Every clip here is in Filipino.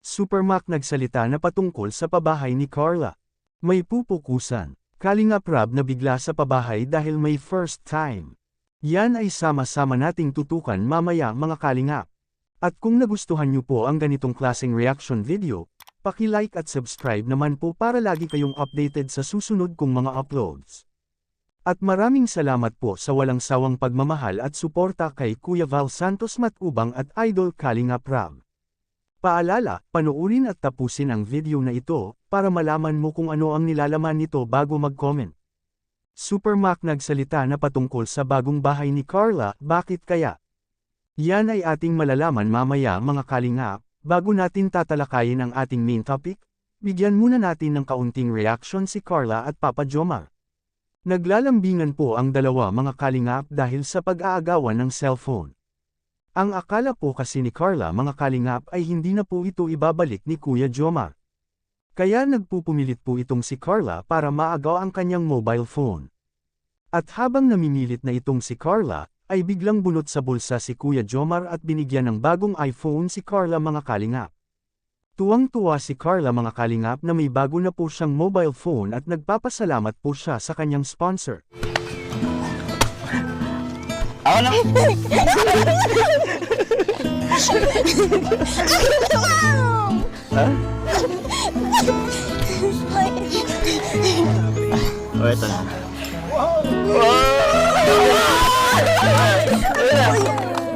Supermac nagsalita na patungkol sa pabahay ni Carla. May pupukusan. Kalingap Rab na bigla sa pabahay dahil may first time. Yan ay sama-sama nating tutukan mamaya mga kalingap. At kung nagustuhan nyo po ang ganitong klaseng reaction video, paki-like at subscribe naman po para lagi kayong updated sa susunod kong mga uploads. At maraming salamat po sa walang sawang pagmamahal at suporta kay Kuya Val Santos Matubang at Idol Kalingap Rab. Paalala, panoorin at tapusin ang video na ito, para malaman mo kung ano ang nilalaman nito bago mag-comment. Supermac nagsalita na patungkol sa bagong bahay ni Carla, bakit kaya? Yan ay ating malalaman mamaya mga kalingap, bago natin tatalakayin ang ating main topic, bigyan muna natin ng kaunting reaction si Carla at Papa Jomar. Naglalambingan po ang dalawa mga kalingap dahil sa pag-aagawan ng cellphone. Ang akala po kasi ni Carla mga kalingap ay hindi na po ito ibabalik ni Kuya Jomar. Kaya nagpupumilit po itong si Carla para maagaw ang kanyang mobile phone. At habang namimilit na itong si Carla, ay biglang bunot sa bulsa si Kuya Jomar at binigyan ng bagong iPhone si Carla mga kalingap. Tuwang-tuwa si Carla mga kalingap na may bago na po siyang mobile phone at nagpapasalamat po siya sa kanyang sponsor. Ako na. Ha? Oh, ito na.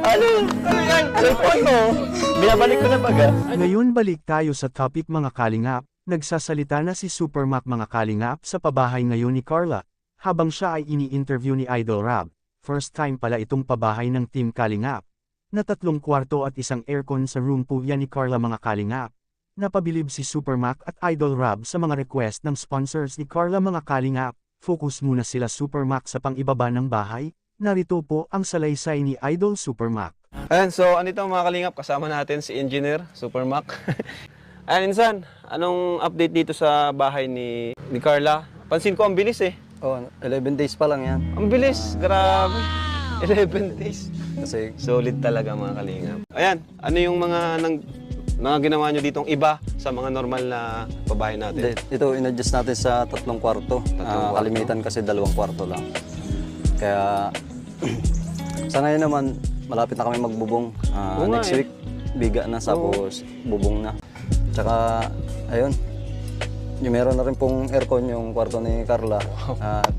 Ano? Ano yan? Cellphone mo? Binabalik ko na baga. Ngayon balik tayo sa topic mga kalingap. Nagsasalita na si Supermac mga kalingap sa pabahay ngayon ni Carla, habang siya ay ini-interview ni Idol Rab. First time pala itong pabahay ng Team Kalingap. Na 3 kwarto at isang aircon sa room po yan ni Carla mga kalingap. Napabilib si Supermac at Idol Rab sa mga request ng sponsors ni Carla mga kalingap. Focus muna sila Supermac sa pang-ibaba ng bahay. Narito po ang salaysay ni Idol Supermac. Ayan, so andito mga kalingap, kasama natin si Engineer Supermac. Ayan, Insan, anong update dito sa bahay ni Carla? Pansin ko ang bilis eh. Oh, 11 days pa lang yan. Ang bilis, grabe. 11 days. Kasi Solid talaga mga kalingap. Ayan, ano yung mga ginawa nyo ditong iba sa mga normal na pabahay natin? ito, in-adjust natin sa 3 kwarto. Kwarto. Kalimitan kasi 2 kwarto lang. Kaya, sa ngayon naman, malapit na kami magbubong. Next week, biga na, tapos bubong na. Tsaka, ayun, yung meron na rin pong aircon yung kwarto ni Carla. At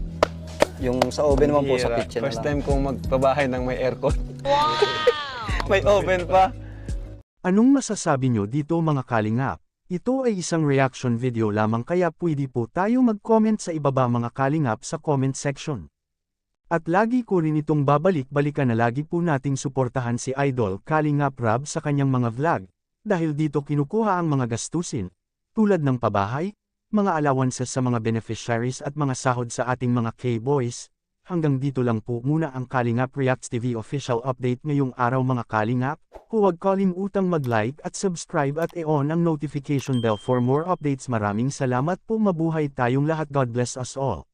yung sa oven naman po sa kitchen First na lang. time kong magpabahay ng may aircon. May oven pa. Anong masasabi nyo dito mga kalingap? Ito ay isang reaction video lamang kaya pwede po tayo mag-comment sa ibaba mga kalingap sa comment section. At lagi ko rin itong babalik-balikan na lagi po nating suportahan si Idol Kalingap Rab sa kanyang mga vlog, dahil dito kinukuha ang mga gastusin, tulad ng pabahay, mga allowances sa mga beneficiaries at mga sahod sa ating mga K-boys. Hanggang dito lang po muna ang Kalingap Reacts TV official update ngayong araw mga kalingap. Huwag kalimutang mag-like at subscribe at i-on ang notification bell for more updates. Maraming salamat po, mabuhay tayong lahat. God bless us all.